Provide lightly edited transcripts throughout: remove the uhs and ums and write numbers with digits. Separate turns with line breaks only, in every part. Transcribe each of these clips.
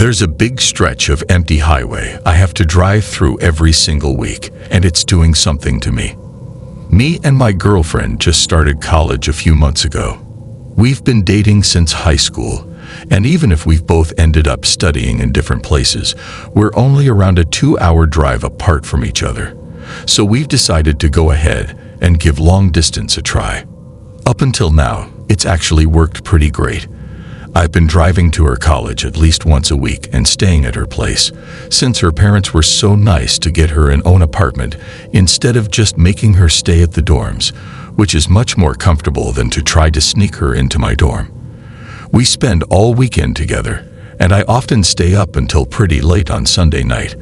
There's a big stretch of empty highway I have to drive through every single week, and it's doing something to me. Me and my girlfriend just started college a few months ago. We've been dating since high school, and even if we've both ended up studying in different places, we're only around a 2-hour drive apart from each other. So we've decided to go ahead and give long distance a try. Up until now, it's actually worked pretty great. I've been driving to her college at least once a week and staying at her place, since her parents were so nice to get her an own apartment instead of just making her stay at the dorms, which is much more comfortable than to try to sneak her into my dorm. We spend all weekend together, and I often stay up until pretty late on Sunday night,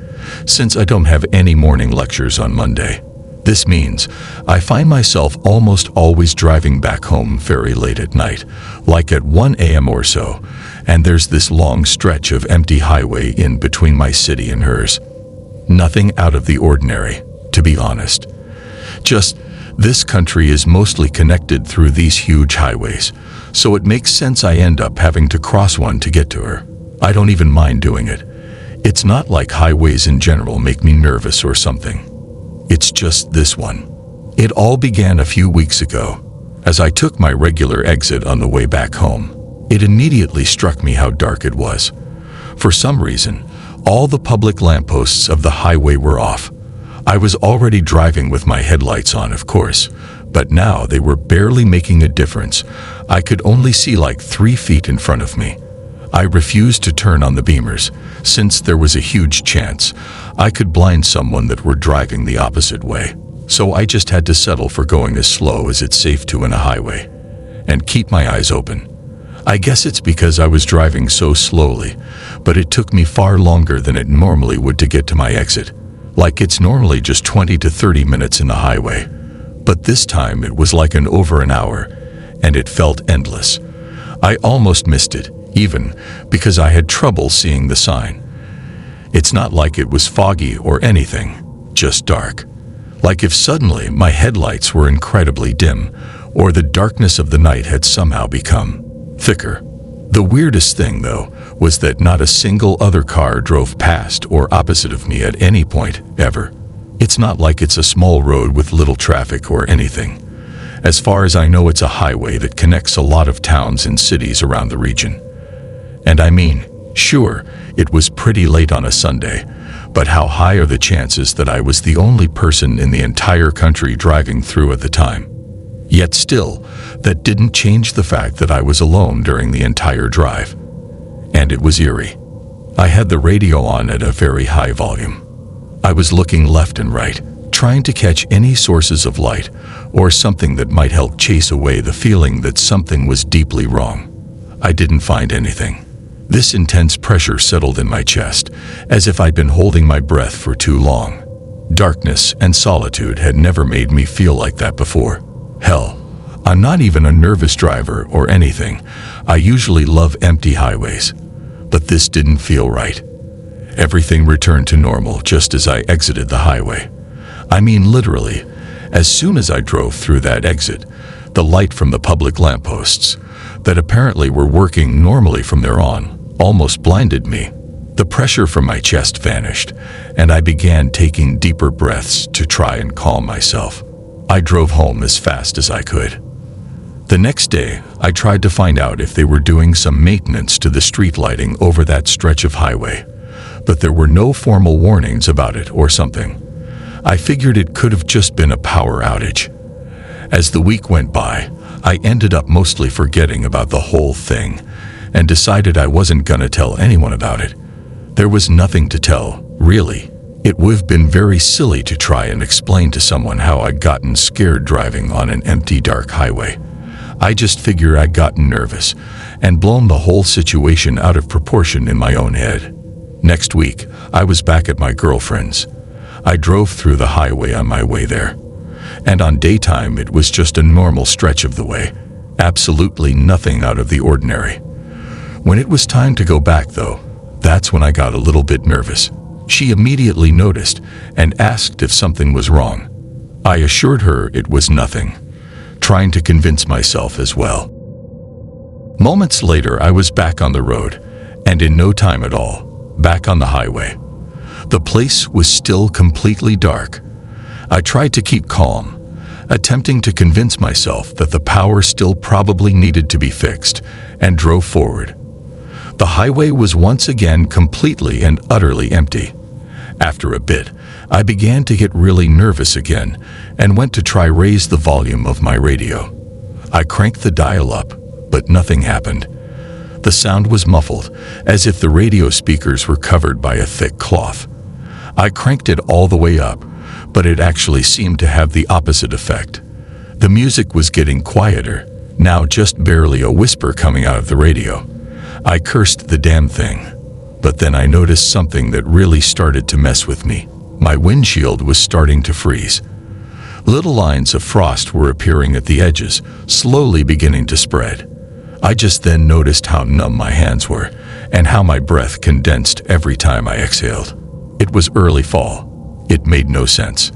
since I don't have any morning lectures on Monday. This means I find myself almost always driving back home very late at night, like at 1 a.m. or so, and there's this long stretch of empty highway in between my city and hers. Nothing out of the ordinary, to be honest. Just, this country is mostly connected through these huge highways, so it makes sense I end up having to cross one to get to her. I don't even mind doing it. It's not like highways in general make me nervous or something. It's just this one. It all began a few weeks ago. As I took my regular exit on the way back home, it immediately struck me how dark it was. For some reason, all the public lampposts of the highway were off. I was already driving with my headlights on, of course, but now they were barely making a difference. I could only see like 3 feet in front of me. I refused to turn on the beamers, since there was a huge chance I could blind someone that were driving the opposite way. So I just had to settle for going as slow as it's safe to in a highway, and keep my eyes open. I guess it's because I was driving so slowly, but it took me far longer than it normally would to get to my exit. Like it's normally just 20 to 30 minutes in the highway, but this time it was like over an hour, and it felt endless. I almost missed it, even because I had trouble seeing the sign. It's not like it was foggy or anything, just dark. Like if suddenly my headlights were incredibly dim, or the darkness of the night had somehow become thicker. The weirdest thing, though, was that not a single other car drove past or opposite of me at any point, ever. It's not like it's a small road with little traffic or anything. As far as I know, it's a highway that connects a lot of towns and cities around the region. And I mean, sure, it was pretty late on a Sunday, but how high are the chances that I was the only person in the entire country driving through at the time? Yet still, that didn't change the fact that I was alone during the entire drive. And it was eerie. I had the radio on at a very high volume. I was looking left and right, trying to catch any sources of light or something that might help chase away the feeling that something was deeply wrong. I didn't find anything. This intense pressure settled in my chest, as if I'd been holding my breath for too long. Darkness and solitude had never made me feel like that before. Hell, I'm not even a nervous driver or anything. I usually love empty highways. But this didn't feel right. Everything returned to normal just as I exited the highway. I mean literally, as soon as I drove through that exit, the light from the public lampposts, that apparently were working normally from there on, almost blinded me. The pressure from my chest vanished, and I began taking deeper breaths to try and calm myself. I drove home as fast as I could. The next day, I tried to find out if they were doing some maintenance to the street lighting over that stretch of highway, but there were no formal warnings about it or something. I figured it could have just been a power outage. As the week went by, I ended up mostly forgetting about the whole thing and decided I wasn't gonna tell anyone about it. There was nothing to tell, really. It would have been very silly to try and explain to someone how I'd gotten scared driving on an empty, dark highway. I just figured I'd gotten nervous and blown the whole situation out of proportion in my own head. Next week, I was back at my girlfriend's. I drove through the highway on my way there. And on daytime, it was just a normal stretch of the way. Absolutely nothing out of the ordinary. When it was time to go back, though, that's when I got a little bit nervous. She immediately noticed and asked if something was wrong. I assured her it was nothing, trying to convince myself as well. Moments later, I was back on the road, and in no time at all, back on the highway. The place was still completely dark. I tried to keep calm, attempting to convince myself that the power still probably needed to be fixed, and drove forward. The highway was once again completely and utterly empty. After a bit, I began to get really nervous again and went to try raise the volume of my radio. I cranked the dial up, but nothing happened. The sound was muffled, as if the radio speakers were covered by a thick cloth. I cranked it all the way up, but it actually seemed to have the opposite effect. The music was getting quieter, now just barely a whisper coming out of the radio. I cursed the damn thing. But then I noticed something that really started to mess with me. My windshield was starting to freeze. Little lines of frost were appearing at the edges, slowly beginning to spread. I just then noticed how numb my hands were, and how my breath condensed every time I exhaled. It was early fall. It made no sense.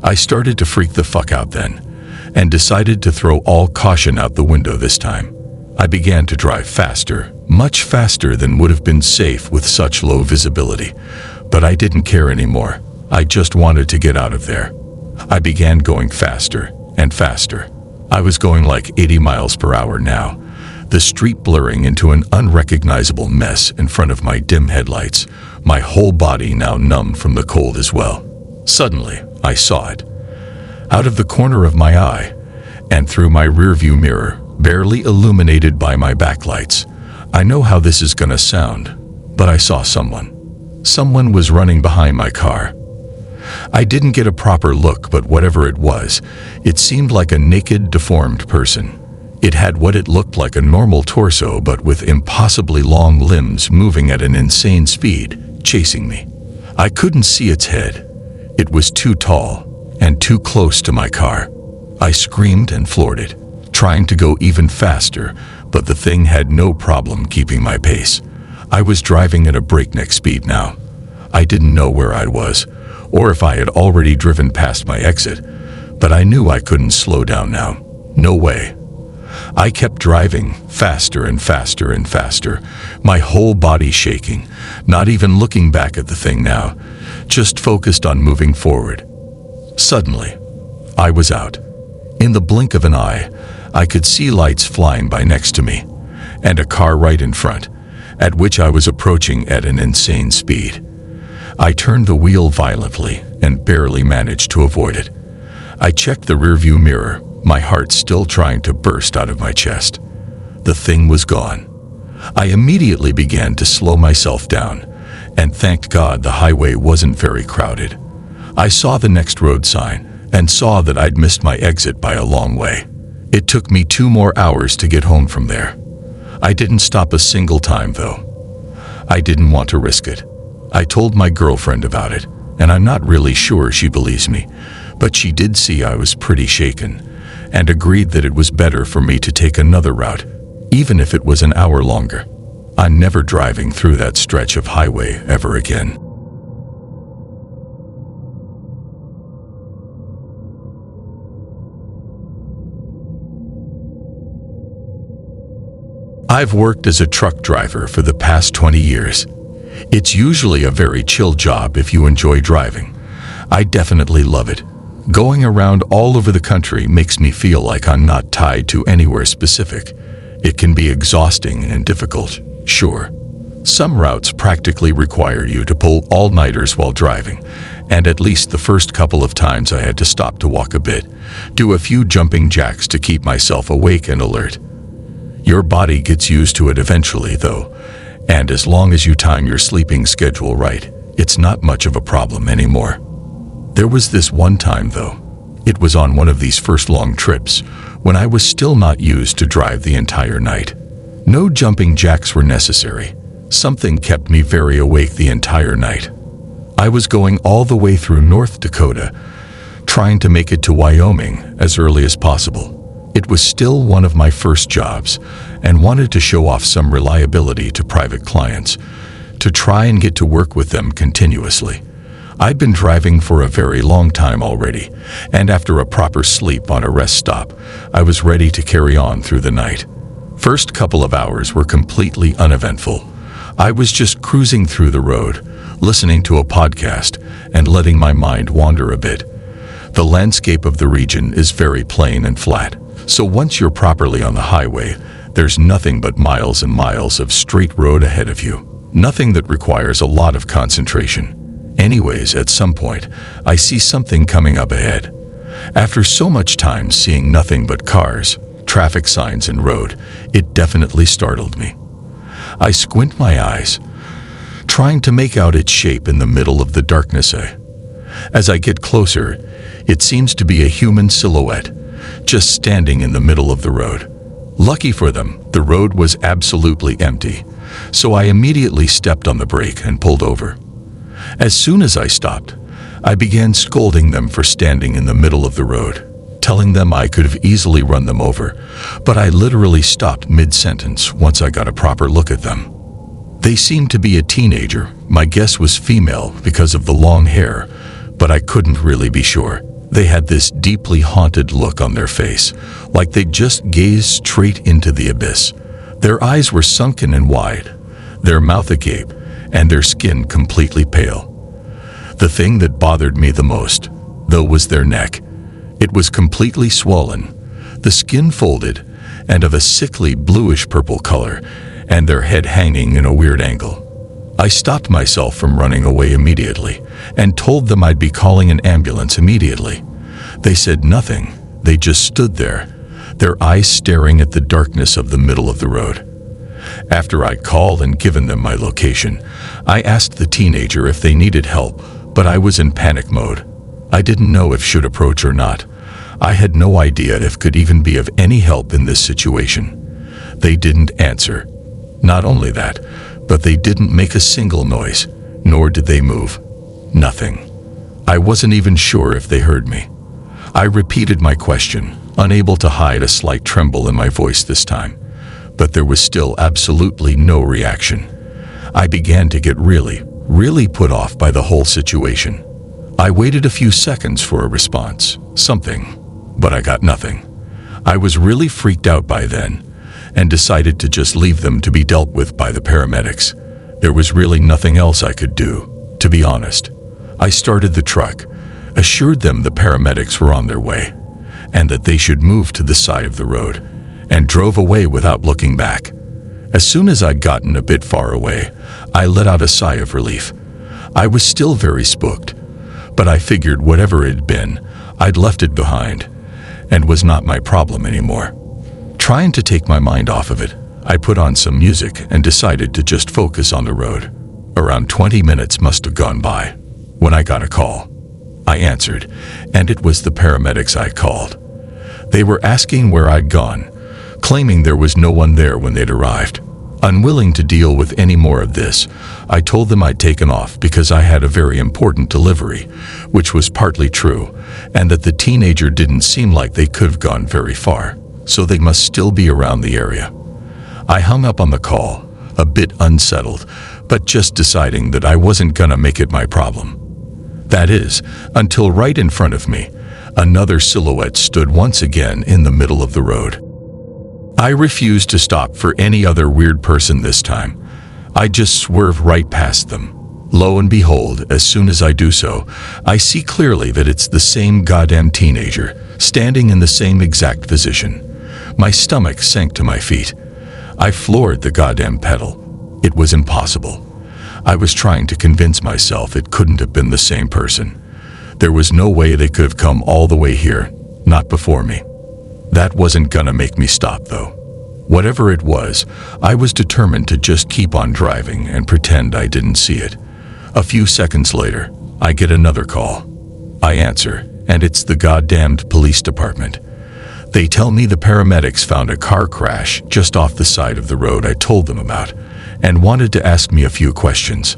I started to freak the fuck out then, and decided to throw all caution out the window this time. I began to drive faster, much faster than would have been safe with such low visibility. But I didn't care anymore. I just wanted to get out of there. I began going faster and faster. I was going like 80 miles per hour now, the street blurring into an unrecognizable mess in front of my dim headlights, my whole body now numb from the cold as well. Suddenly, I saw it. Out of the corner of my eye, and through my rearview mirror, barely illuminated by my backlights. I know how this is gonna sound, but I saw someone. Someone was running behind my car. I didn't get a proper look, but whatever it was, it seemed like a naked, deformed person. It had what it looked like a normal torso, but with impossibly long limbs moving at an insane speed, chasing me. I couldn't see its head. It was too tall and too close to my car. I screamed and floored it, trying to go even faster, but the thing had no problem keeping my pace. I was driving at a breakneck speed now. I didn't know where I was, or if I had already driven past my exit, but I knew I couldn't slow down now. No way. I kept driving, faster and faster and faster, my whole body shaking, not even looking back at the thing now, just focused on moving forward. Suddenly, I was out. In the blink of an eye, I could see lights flying by next to me, and a car right in front, at which I was approaching at an insane speed. I turned the wheel violently and barely managed to avoid it. I checked the rearview mirror, my heart still trying to burst out of my chest. The thing was gone. I immediately began to slow myself down, and thanked God the highway wasn't very crowded. I saw the next road sign and saw that I'd missed my exit by a long way. It took me 2 more hours to get home from there. I didn't stop a single time though. I didn't want to risk it. I told my girlfriend about it, and I'm not really sure she believes me, but she did see I was pretty shaken, and agreed that it was better for me to take another route, even if it was an hour longer. I'm never driving through that stretch of highway ever again. I've worked as a truck driver for the past 20 years. It's usually a very chill job if you enjoy driving. I definitely love it. Going around all over the country makes me feel like I'm not tied to anywhere specific. It can be exhausting and difficult, sure. Some routes practically require you to pull all-nighters while driving, and at least the first couple of times I had to stop to walk a bit, do a few jumping jacks to keep myself awake and alert. Your body gets used to it eventually, though, and as long as you time your sleeping schedule right, it's not much of a problem anymore. There was this one time, though. It was on one of these first long trips, when I was still not used to drive the entire night. No jumping jacks were necessary. Something kept me very awake the entire night. I was going all the way through North Dakota, trying to make it to Wyoming as early as possible. It was still one of my first jobs, and wanted to show off some reliability to private clients, to try and get to work with them continuously. I'd been driving for a very long time already, and after a proper sleep on a rest stop, I was ready to carry on through the night. First couple of hours were completely uneventful. I was just cruising through the road, listening to a podcast and letting my mind wander a bit. The landscape of the region is very plain and flat, so once you're properly on the highway, there's nothing but miles and miles of straight road ahead of you. Nothing that requires a lot of concentration. Anyways, at some point, I see something coming up ahead. After so much time seeing nothing but cars, traffic signs and road, it definitely startled me. I squint my eyes, trying to make out its shape in the middle of the darkness. As I get closer, it seems to be a human silhouette, just standing in the middle of the road. Lucky for them, the road was absolutely empty, so I immediately stepped on the brake and pulled over. As soon as I stopped, I began scolding them for standing in the middle of the road, telling them I could have easily run them over, but I literally stopped mid-sentence once I got a proper look at them. They seemed to be a teenager. My guess was female because of the long hair, but I couldn't really be sure. They had this deeply haunted look on their face, like they just gazed straight into the abyss. Their eyes were sunken and wide, their mouth agape, and their skin completely pale. The thing that bothered me the most, though, was their neck. It was completely swollen, the skin folded, and of a sickly bluish-purple color, and their head hanging in a weird angle. I stopped myself from running away immediately and told them I'd be calling an ambulance immediately. They said nothing. They just stood there, their eyes staring at the darkness of the middle of the road. After I'd called and given them my location, I asked the teenager if they needed help, but I was in panic mode. I didn't know if should approach or not. I had no idea if could even be of any help in this situation. They didn't answer. Not only that, but they didn't make a single noise, nor did they move. Nothing. I wasn't even sure if they heard me. I repeated my question, unable to hide a slight tremble in my voice this time, but there was still absolutely no reaction. I began to get really put off by the whole situation. I waited a few seconds for a response, something, but I got nothing. I was really freaked out by then, and decided to just leave them to be dealt with by the paramedics. There was really nothing else I could do, to be honest. I started the truck, assured them the paramedics were on their way, and that they should move to the side of the road, and drove away without looking back. As soon as I'd gotten a bit far away, I let out a sigh of relief. I was still very spooked, but I figured whatever it had been, I'd left it behind, and was not my problem anymore. Trying to take my mind off of it, I put on some music and decided to just focus on the road. Around 20 minutes must have gone by when I got a call. I answered, and it was the paramedics I called. They were asking where I'd gone, claiming there was no one there when they'd arrived. Unwilling to deal with any more of this, I told them I'd taken off because I had a very important delivery, which was partly true, and that the teenager didn't seem like they could have gone very far, so they must still be around the area. I hung up on the call, a bit unsettled, but just deciding that I wasn't gonna make it my problem. That is, until right in front of me, another silhouette stood once again in the middle of the road. I refused to stop for any other weird person this time. I just swerved right past them. Lo and behold, as soon as I do so, I see clearly that it's the same goddamn teenager, standing in the same exact position. My stomach sank to my feet. I floored the goddamn pedal. It was impossible. I was trying to convince myself it couldn't have been the same person. There was no way they could have come all the way here, not before me. That wasn't gonna make me stop, though. Whatever it was, I was determined to just keep on driving and pretend I didn't see it. A few seconds later, I get another call. I answer, and it's the goddamned police department. They tell me the paramedics found a car crash just off the side of the road I told them about, and wanted to ask me a few questions.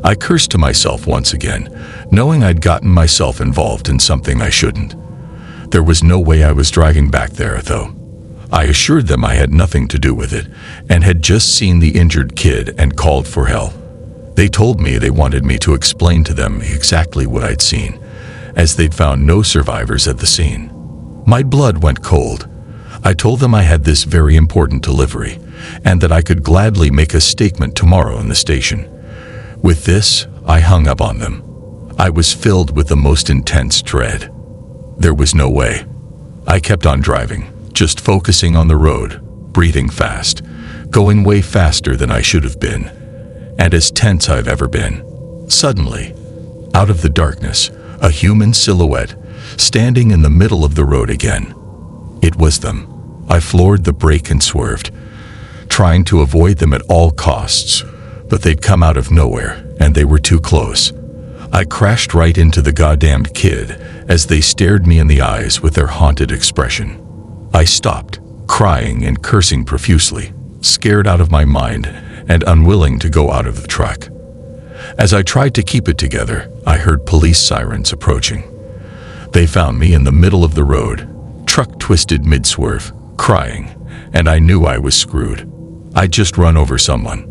I cursed to myself once again, knowing I'd gotten myself involved in something I shouldn't. There was no way I was driving back there, though. I assured them I had nothing to do with it, and had just seen the injured kid and called for help. They told me they wanted me to explain to them exactly what I'd seen, as they'd found no survivors at the scene. My blood went cold. I told them I had this very important delivery, and that I could gladly make a statement tomorrow in the station. With this, I hung up on them. I was filled with the most intense dread. There was no way. I kept on driving, just focusing on the road, breathing fast, going way faster than I should have been, and as tense I've ever been. Suddenly, out of the darkness, a human silhouette, standing in the middle of the road again. It was them. I floored the brake and swerved, trying to avoid them at all costs, but they'd come out of nowhere, and they were too close. I crashed right into the goddamned kid as they stared me in the eyes with their haunted expression. I stopped, crying and cursing profusely, scared out of my mind and unwilling to go out of the truck. As I tried to keep it together, I heard police sirens approaching. They found me in the middle of the road, truck twisted mid-swerve, crying, and I knew I was screwed. I'd just run over someone.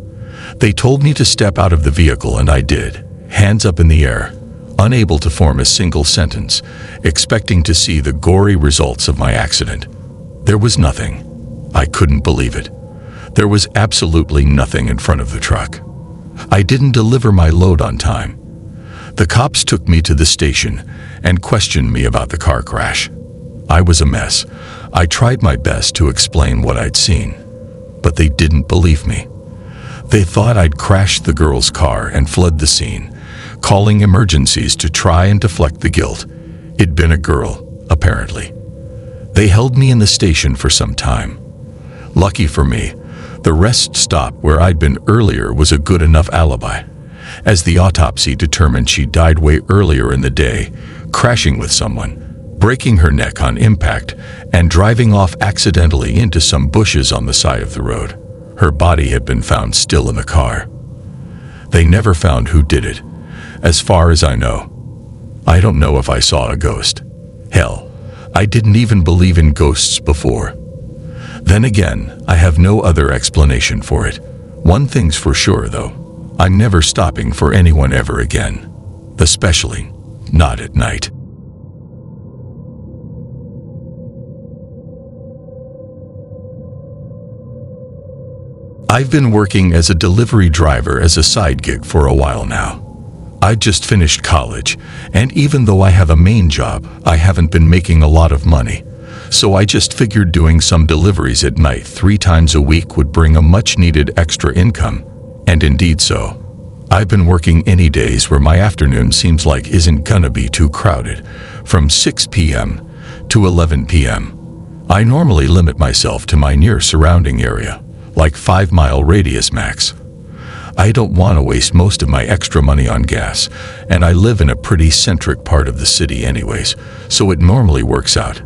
They told me to step out of the vehicle, and I did, hands up in the air, unable to form a single sentence, expecting to see the gory results of my accident. There was nothing. I couldn't believe it. There was absolutely nothing in front of the truck. I didn't deliver my load on time. The cops took me to the station and questioned me about the car crash. I was a mess. I tried my best to explain what I'd seen, but they didn't believe me. They thought I'd crashed the girl's car and fled the scene, calling emergencies to try and deflect the guilt. It'd been a girl, apparently. They held me in the station for some time. Lucky for me, the rest stop where I'd been earlier was a good enough alibi, as the autopsy determined she died way earlier in the day, crashing with someone, breaking her neck on impact, and driving off accidentally into some bushes on the side of the road. Her body had been found still in the car. They never found who did it, as far as I know. I don't know if I saw a ghost. Hell, I didn't even believe in ghosts before. Then again, I have no other explanation for it. One thing's for sure, though. I'm never stopping for anyone ever again. Especially not at night. I've been working as a delivery driver as a side gig for a while now. I just finished college, and even though I have a main job, I haven't been making a lot of money. So I just figured doing some deliveries at night 3 times a week would bring a much-needed extra income, and indeed so. I've been working any days where my afternoon seems like isn't gonna be too crowded, from 6 p.m. to 11 p.m. I normally limit myself to my near surrounding area, like 5-mile radius max. I don't want to waste most of my extra money on gas, and I live in a pretty centric part of the city anyways, so it normally works out.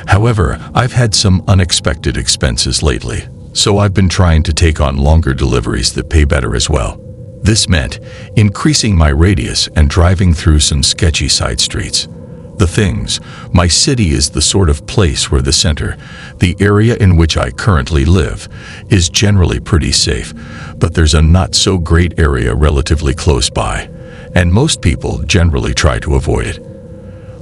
However, I've had some unexpected expenses lately, so I've been trying to take on longer deliveries that pay better as well. This meant increasing my radius and driving through some sketchy side streets. The things, my city is the sort of place where the center, the area in which I currently live, is generally pretty safe, but there's a not-so-great area relatively close by, and most people generally try to avoid it.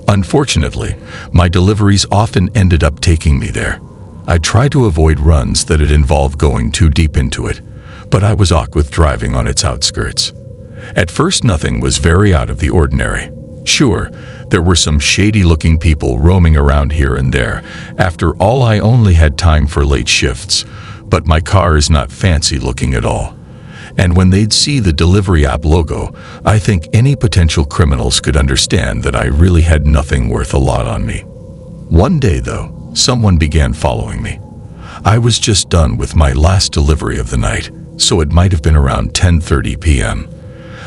Unfortunately, my deliveries often ended up taking me there. I tried to avoid runs that had involved going too deep into it, but I was awkward with driving on its outskirts. At first, nothing was very out of the ordinary. Sure, there were some shady-looking people roaming around here and there. After all, I only had time for late shifts, but my car is not fancy-looking at all. And when they'd see the delivery app logo, I think any potential criminals could understand that I really had nothing worth a lot on me. One day, though, someone began following me. I was just done with my last delivery of the night, so it might have been around 10:30 p.m.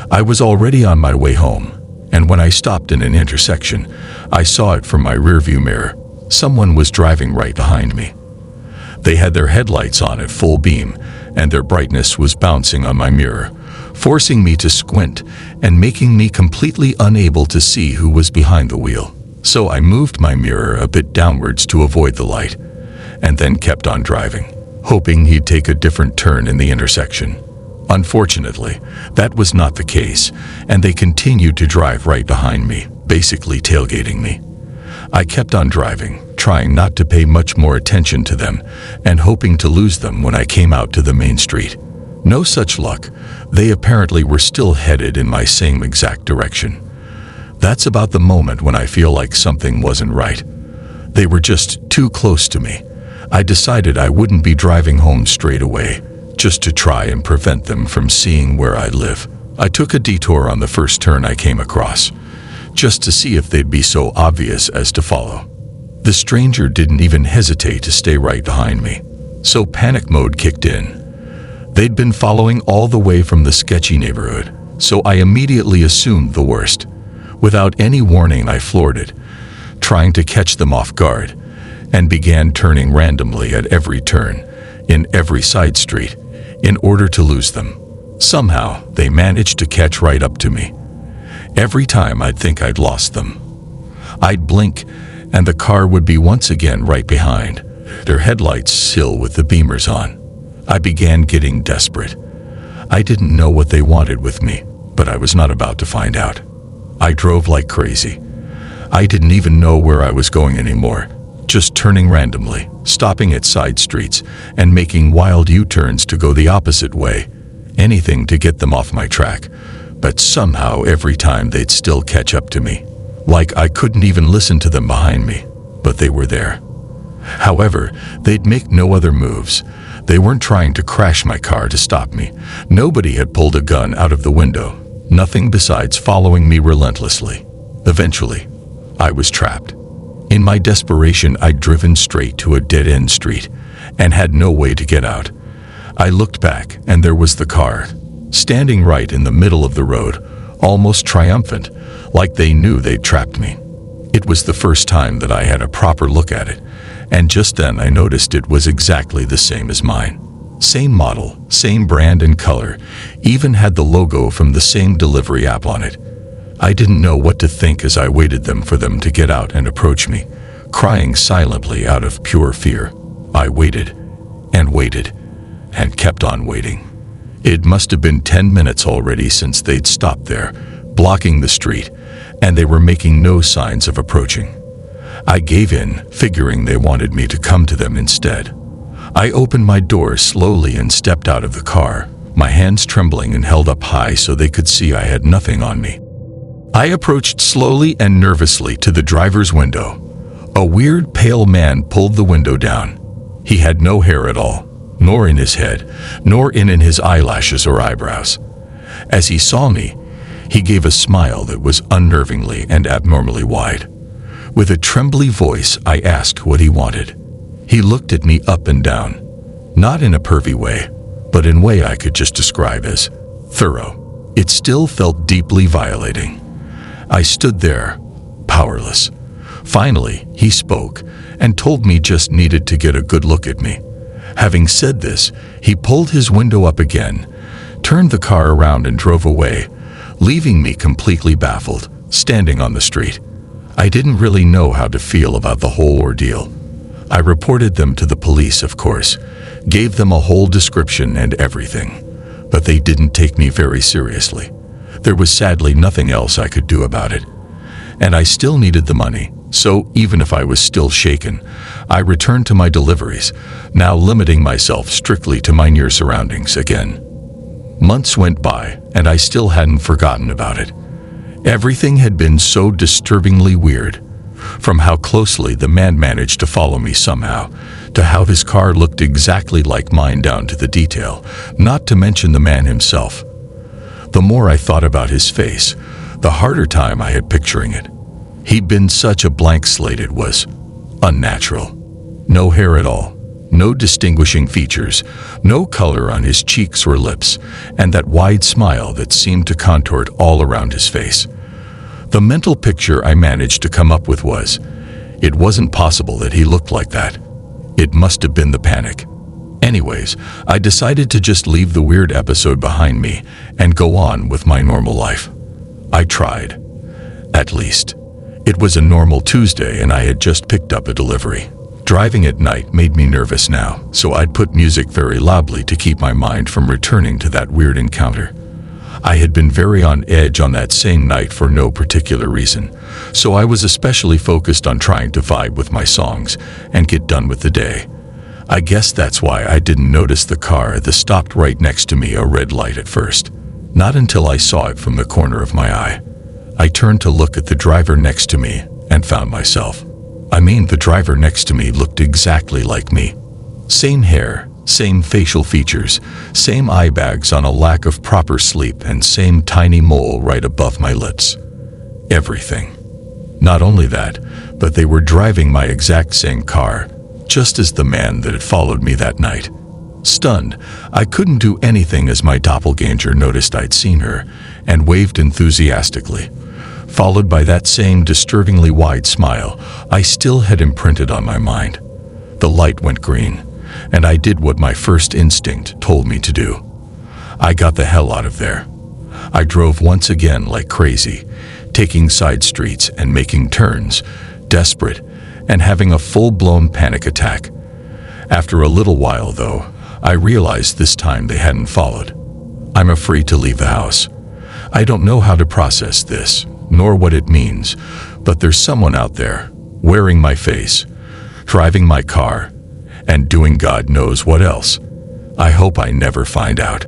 I was already on my way home, and when I stopped in an intersection, I saw it from my rearview mirror. Someone was driving right behind me. They had their headlights on at full beam, and their brightness was bouncing on my mirror, forcing me to squint and making me completely unable to see who was behind the wheel. So I moved my mirror a bit downwards to avoid the light, and then kept on driving, hoping he'd take a different turn in the intersection. Unfortunately, that was not the case, and they continued to drive right behind me, basically tailgating me. I kept on driving, trying not to pay much more attention to them, and hoping to lose them when I came out to the main street. No such luck. They apparently were still headed in my same exact direction. That's about the moment when I feel like something wasn't right. They were just too close to me. I decided I wouldn't be driving home straight away, just to try and prevent them from seeing where I live. I took a detour on the first turn I came across, just to see if they'd be so obvious as to follow. The stranger didn't even hesitate to stay right behind me, so panic mode kicked in. They'd been following all the way from the sketchy neighborhood, so I immediately assumed the worst. Without any warning, I floored it, trying to catch them off guard, and began turning randomly at every turn, in every side street, in order to lose them. Somehow, they managed to catch right up to me. Every time I'd think I'd lost them, I'd blink, and the car would be once again right behind, their headlights still with the beamers on. I began getting desperate. I didn't know what they wanted with me, but I was not about to find out. I drove like crazy. I didn't even know where I was going anymore, just turning randomly, stopping at side streets, and making wild U-turns to go the opposite way. Anything to get them off my track, but somehow every time they'd still catch up to me. Like I couldn't even listen to them behind me, but they were there. However, they'd make no other moves. They weren't trying to crash my car to stop me. Nobody had pulled a gun out of the window. Nothing besides following me relentlessly. Eventually, I was trapped. In my desperation, I'd driven straight to a dead-end street and had no way to get out. I looked back, and there was the car, standing right in the middle of the road, almost triumphant, like they knew they'd trapped me. It was the first time that I had a proper look at it, and just then I noticed it was exactly the same as mine. Same model, same brand and color, even had the logo from the same delivery app on it. I didn't know what to think as I waited for them to get out and approach me, crying silently out of pure fear. I waited, and kept on waiting. It must have been 10 minutes already since they'd stopped there, blocking the street, and they were making no signs of approaching. I gave in, figuring they wanted me to come to them instead. I opened my door slowly and stepped out of the car, my hands trembling and held up high so they could see I had nothing on me. I approached slowly and nervously to the driver's window. A weird, pale man pulled the window down. He had no hair at all, nor in his head, nor in his eyelashes or eyebrows. As he saw me, he gave a smile that was unnervingly and abnormally wide. With a trembly voice, I asked what he wanted. He looked at me up and down, not in a pervy way, but in a way I could just describe as thorough. It still felt deeply violating. I stood there, powerless. Finally, he spoke and told me just needed to get a good look at me. Having said this, he pulled his window up again, turned the car around and drove away, leaving me completely baffled, standing on the street. I didn't really know how to feel about the whole ordeal. I reported them to the police, of course, gave them a whole description and everything, but they didn't take me very seriously. There was sadly nothing else I could do about it, and I still needed the money, so even if I was still shaken, I returned to my deliveries, now limiting myself strictly to my near surroundings again. Months went by, and I still hadn't forgotten about it. Everything had been so disturbingly weird, from how closely the man managed to follow me somehow, to how his car looked exactly like mine down to the detail, not to mention the man himself. The more I thought about his face, the harder time I had picturing it. He'd been such a blank slate it was unnatural. No hair at all, no distinguishing features, no color on his cheeks or lips, and that wide smile that seemed to contort all around his face. The mental picture I managed to come up with was, it wasn't possible that he looked like that. It must have been the panic. Anyways, I decided to just leave the weird episode behind me and go on with my normal life. I tried. At least. It was a normal Tuesday and I had just picked up a delivery. Driving at night made me nervous now, so I'd put music very loudly to keep my mind from returning to that weird encounter. I had been very on edge on that same night for no particular reason, so I was especially focused on trying to vibe with my songs and get done with the day. I guess that's why I didn't notice the car that stopped right next to me a red light at first. Not until I saw it from the corner of my eye. I turned to look at the driver next to me and found myself. The driver next to me looked exactly like me. Same hair, same facial features, same eye bags on a lack of proper sleep, and same tiny mole right above my lips. Everything. Not only that, but they were driving my exact same car, just as the man that had followed me that night. Stunned, I couldn't do anything as my doppelganger noticed I'd seen her and waved enthusiastically, followed by that same disturbingly wide smile I still had imprinted on my mind. The light went green, and I did what my first instinct told me to do. I got the hell out of there. I drove once again like crazy, taking side streets and making turns, desperate, and having a full-blown panic attack. After a little while, though, I realized this time they hadn't followed. I'm afraid to leave the house. I don't know how to process this, nor what it means, but there's someone out there, wearing my face, driving my car, and doing God knows what else. I hope I never find out.